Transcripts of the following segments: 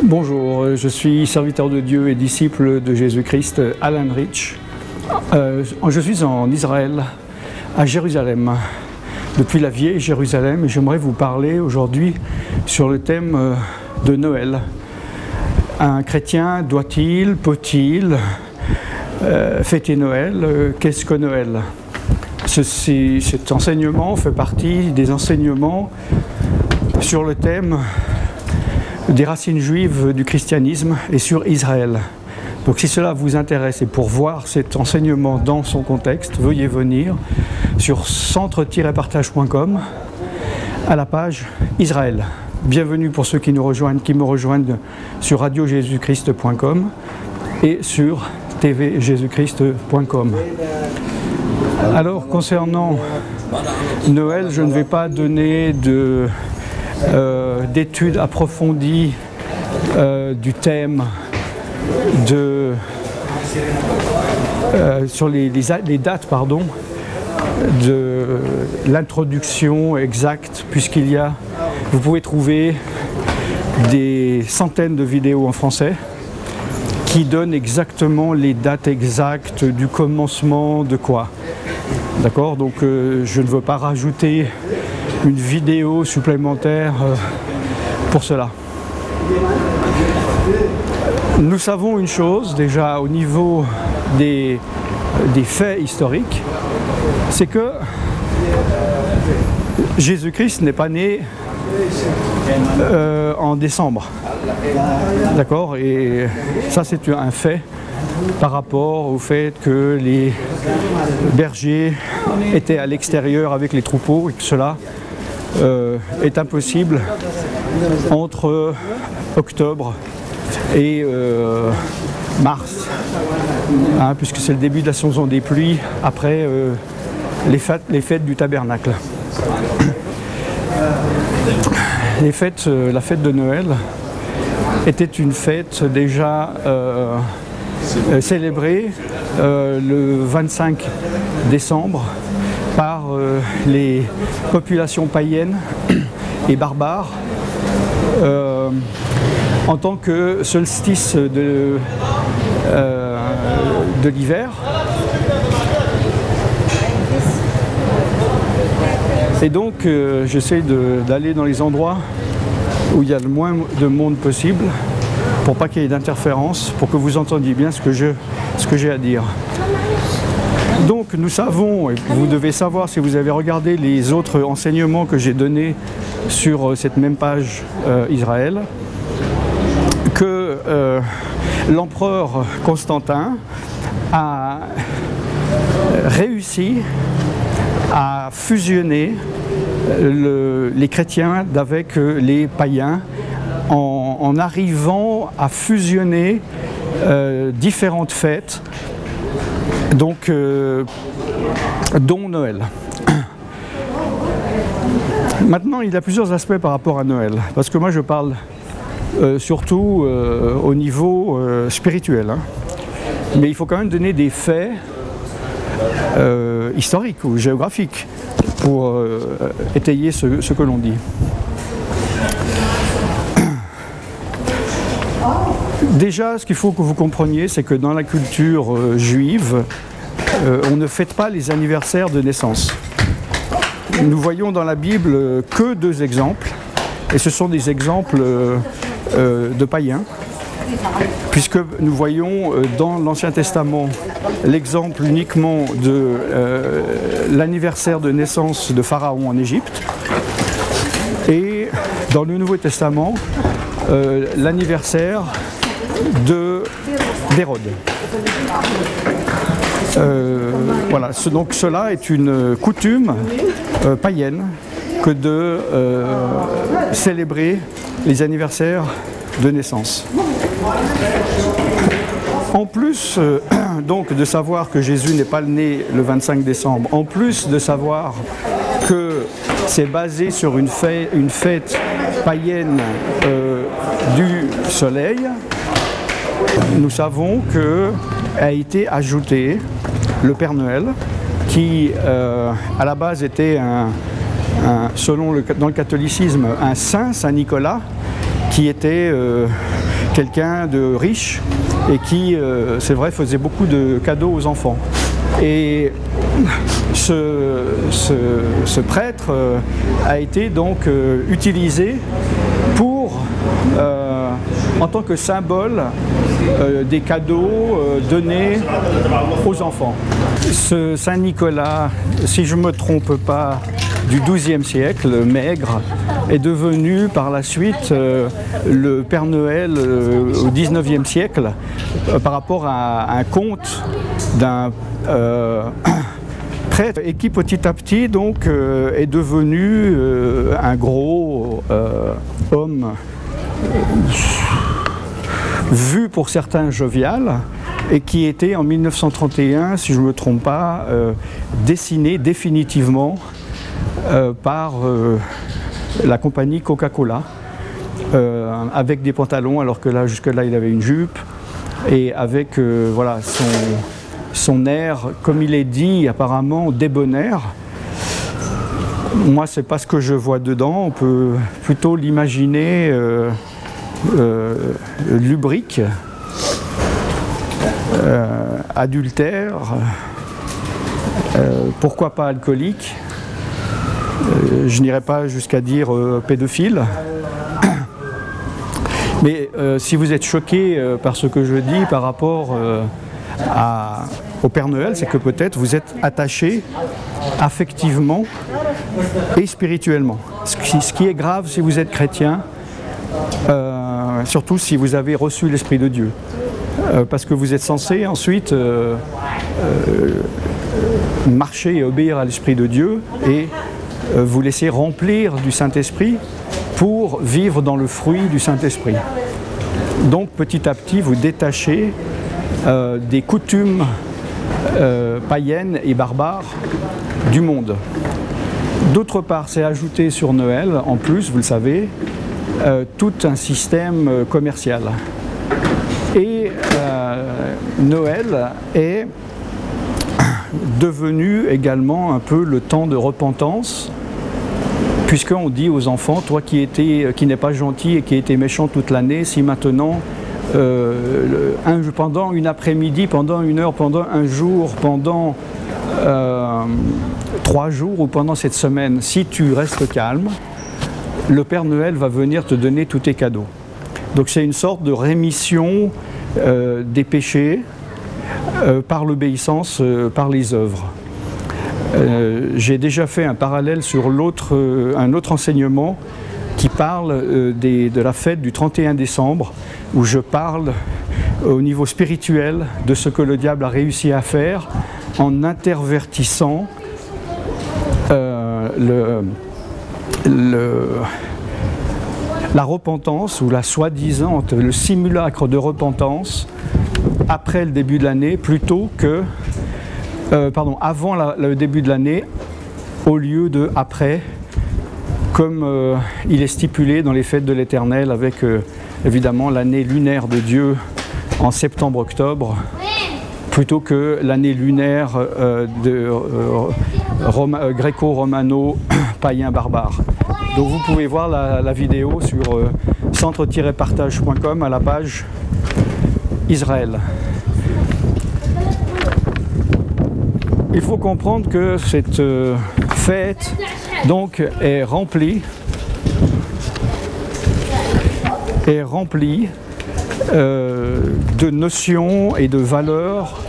Bonjour, je suis serviteur de Dieu et disciple de Jésus-Christ, Alan Rich. Je suis en Israël, à Jérusalem, depuis la vieille Jérusalem, et j'aimerais vous parler aujourd'hui sur le thème de Noël. Un chrétien doit-il, peut-il fêter Noël? Qu'est-ce que Noël? Cet enseignement fait partie des enseignements sur le thème des racines juives du christianisme et sur Israël. Donc si cela vous intéresse et pour voir cet enseignement dans son contexte, veuillez venir sur centre-partage.com à la page Israël. Bienvenue pour ceux qui me rejoignent sur radiojésuschrist.com et sur tvjésuschrist.com. Alors concernant Noël, je ne vais pas donner d'études approfondies du thème sur les dates de l'introduction exacte, vous pouvez trouver des centaines de vidéos en français qui donnent exactement les dates exactes du commencement de quoi. D'accord? Donc je ne veux pas rajouter une vidéo supplémentaire pour cela. Nous savons une chose déjà au niveau des faits historiques, c'est que Jésus-Christ n'est pas né en décembre. D'accord? Et ça c'est un fait par rapport au fait que les bergers étaient à l'extérieur avec les troupeaux et que cela est impossible entre octobre et mars, puisque c'est le début de la saison des pluies après les fêtes du tabernacle. La fête de Noël était une fête déjà célébrée le 25 décembre par les populations païennes et barbares en tant que solstice de l'hiver. Et donc j'essaie d'aller dans les endroits où il y a le moins de monde possible pour pas qu'il y ait d'interférence, pour que vous entendiez bien ce que j'ai à dire. Donc nous savons, et vous devez savoir si vous avez regardé les autres enseignements que j'ai donnés sur cette même page Israël, que l'empereur Constantin a réussi à fusionner les chrétiens avec les païens en arrivant à fusionner différentes fêtes, donc dont Noël. Maintenant, il y a plusieurs aspects par rapport à Noël, parce que moi je parle surtout au niveau spirituel, mais il faut quand même donner des faits historiques ou géographiques pour étayer ce que l'on dit. Déjà, ce qu'il faut que vous compreniez, c'est que dans la culture juive, on ne fête pas les anniversaires de naissance. Nous voyons dans la Bible que deux exemples, et ce sont des exemples de païens, puisque nous voyons dans l'Ancien Testament l'exemple uniquement de l'anniversaire de naissance de Pharaon en Égypte, et dans le Nouveau Testament, l'anniversaire d'Hérode. Voilà, donc cela est une coutume païenne que de célébrer les anniversaires de naissance. En plus donc de savoir que Jésus n'est pas né le 25 décembre, en plus de savoir que c'est basé sur une fête païenne du soleil, nous savons qu'a été ajouté le Père Noël, qui à la base était dans le catholicisme un saint, Saint Nicolas, qui était quelqu'un de riche et qui, c'est vrai, faisait beaucoup de cadeaux aux enfants. Et ce prêtre a été donc utilisé pour, en tant que symbole des cadeaux donnés aux enfants. Ce Saint Nicolas, si je ne me trompe pas, du XIIe siècle, maigre, est devenu par la suite le Père Noël au XIXe siècle par rapport à un conte d'un prêtre et qui petit à petit donc est devenu un gros homme vu pour certains jovial et qui était en 1931, si je ne me trompe pas, dessiné définitivement par la compagnie Coca-Cola avec des pantalons, alors que là jusque-là il avait une jupe et avec voilà, son air, comme il est dit apparemment débonnaire. Moi c'est pas ce que je vois dedans, on peut plutôt l'imaginer lubrique, adultère, pourquoi pas alcoolique. Je n'irai pas jusqu'à dire pédophile, mais si vous êtes choqué par ce que je dis par rapport au Père Noël, c'est que peut-être vous êtes attaché affectivement et spirituellement. Ce qui est grave si vous êtes chrétien, surtout si vous avez reçu l'Esprit de Dieu, parce que vous êtes censé ensuite marcher et obéir à l'Esprit de Dieu et vous laisser remplir du Saint-Esprit pour vivre dans le fruit du Saint-Esprit. Donc petit à petit vous détachez des coutumes païennes et barbares du monde. D'autre part, c'est ajouté sur Noël, en plus, vous le savez, tout un système commercial. Et Noël est devenu également un peu le temps de repentance, puisqu'on dit aux enfants, toi qui n'es pas gentil et qui étais méchant toute l'année, si maintenant, pendant une après-midi, pendant une heure, pendant un jour, pendant 3 jours ou pendant cette semaine, si tu restes calme, le Père Noël va venir te donner tous tes cadeaux. Donc c'est une sorte de rémission des péchés par l'obéissance, par les œuvres. J'ai déjà fait un parallèle sur un autre enseignement qui parle de la fête du 31 décembre, où je parle au niveau spirituel de ce que le diable a réussi à faire en intervertissant la repentance ou la soi-disant, le simulacre de repentance après le début de l'année plutôt que avant le début de l'année au lieu de après, comme il est stipulé dans les fêtes de l'Éternel avec évidemment l'année lunaire de Dieu en septembre-octobre plutôt que l'année lunaire gréco-romano-païen barbare. Donc vous pouvez voir la vidéo sur centre-partage.com à la page Israël. Il faut comprendre que cette fête donc est remplie de notions et de valeurs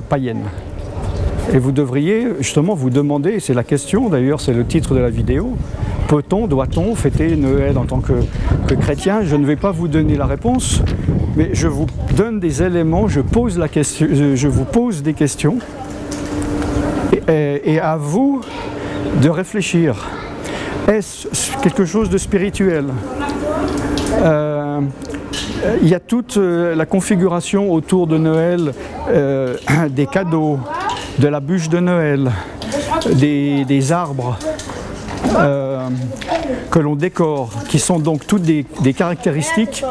païennes. Et vous devriez justement vous demander, c'est la question d'ailleurs, c'est le titre de la vidéo, doit-on fêter Noël en tant que chrétien? Je ne vais pas vous donner la réponse, mais je vous donne des éléments, je vous pose des questions, et à vous de réfléchir. Est-ce quelque chose de spirituel? Il y a toute la configuration autour de Noël, des cadeaux, de la bûche de Noël, des arbres que l'on décore, qui sont donc toutes des caractéristiques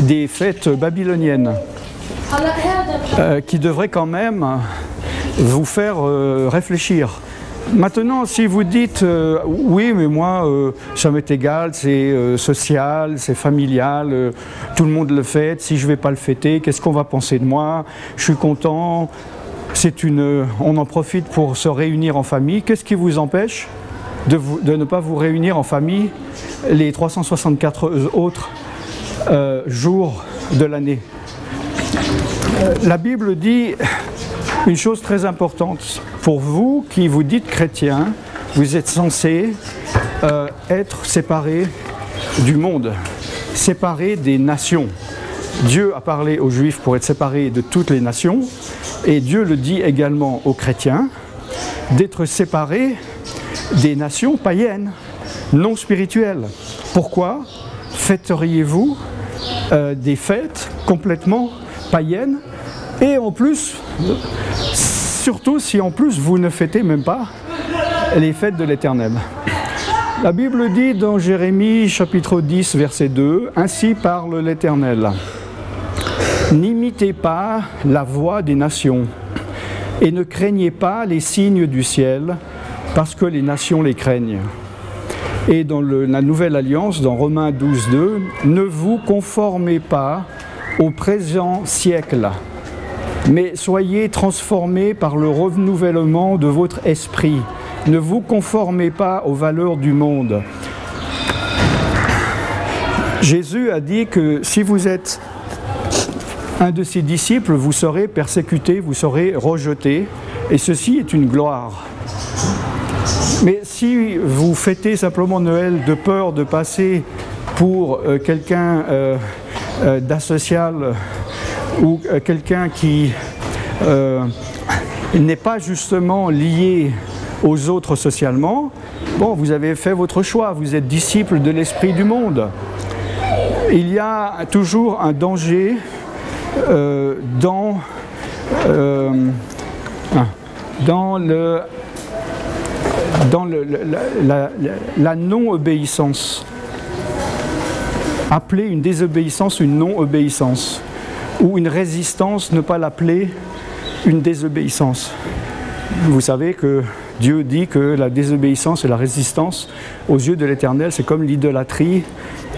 des fêtes babyloniennes, qui devraient quand même vous faire réfléchir. Maintenant, si vous dites oui, mais moi, ça m'est égal, c'est social, c'est familial, tout le monde le fête, si je ne vais pas le fêter, qu'est-ce qu'on va penser de moi? Je suis content, on en profite pour se réunir en famille. Qu'est-ce qui vous empêche de ne pas vous réunir en famille les 364 autres jours de l'année? La Bible dit une chose très importante. Pour vous qui vous dites chrétiens, vous êtes censés être séparés du monde, séparés des nations. Dieu a parlé aux Juifs pour être séparés de toutes les nations, et Dieu le dit également aux chrétiens, d'être séparés des nations païennes, non spirituelles. Pourquoi fêteriez-vous des fêtes complètement païennes, et en plus, surtout si en plus vous ne fêtez même pas les fêtes de l'Éternel? La Bible dit dans Jérémie chapitre 10 verset 2, « Ainsi parle l'Éternel, n'imitez pas la voix des nations et ne craignez pas les signes du ciel, parce que les nations les craignent. » Et dans la Nouvelle Alliance, dans Romains 12, 2, « Ne vous conformez pas au présent siècle, mais soyez transformés par le renouvellement de votre esprit. Ne vous conformez pas aux valeurs du monde. » Jésus a dit que si vous êtes un de ses disciples, vous serez persécuté, vous serez rejeté, et ceci est une gloire. Mais si vous fêtez simplement Noël de peur de passer pour quelqu'un d'asocial ou quelqu'un qui n'est pas justement lié aux autres socialement, bon, vous avez fait votre choix, vous êtes disciple de l'esprit du monde. Il y a toujours un danger dans la non-obéissance. Appeler une désobéissance une non-obéissance, ou une résistance, ne pas l'appeler une désobéissance. Vous savez que Dieu dit que la désobéissance et la résistance aux yeux de l'Éternel, c'est comme l'idolâtrie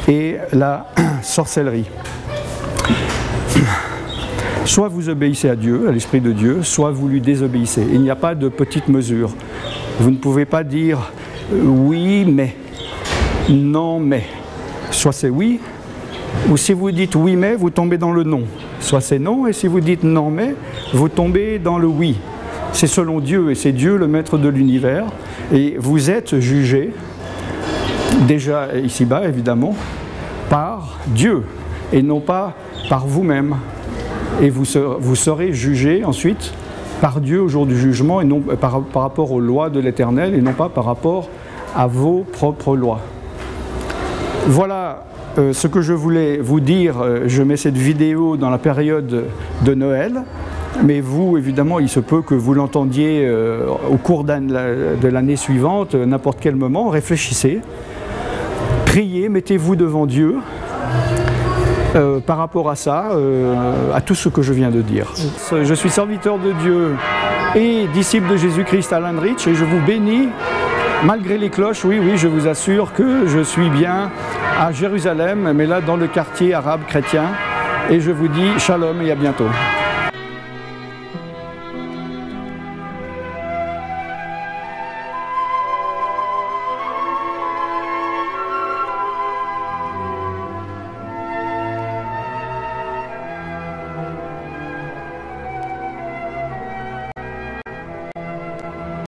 et la sorcellerie. Soit vous obéissez à Dieu, à l'Esprit de Dieu, soit vous lui désobéissez. Il n'y a pas de petite mesure. Vous ne pouvez pas dire oui mais, non mais. Soit c'est oui, ou si vous dites oui mais, vous tombez dans le non. Soit c'est non, et si vous dites non mais, vous tombez dans le oui. C'est selon Dieu, et c'est Dieu le maître de l'univers, et vous êtes jugés, déjà ici-bas évidemment, par Dieu, et non pas par vous-même. Et vous serez jugés ensuite par Dieu au jour du jugement, et non par rapport aux lois de l'Éternel, et non pas par rapport à vos propres lois. Voilà ce que je voulais vous dire. Je mets cette vidéo dans la période de Noël, mais vous, évidemment, il se peut que vous l'entendiez au cours de l'année suivante, n'importe quel moment. Réfléchissez, priez, mettez-vous devant Dieu par rapport à ça, à tout ce que je viens de dire. Je suis serviteur de Dieu et disciple de Jésus-Christ, Alan Rich, et je vous bénis. Malgré les cloches, oui, je vous assure que je suis bien à Jérusalem, mais là dans le quartier arabe chrétien, et je vous dis shalom et à bientôt.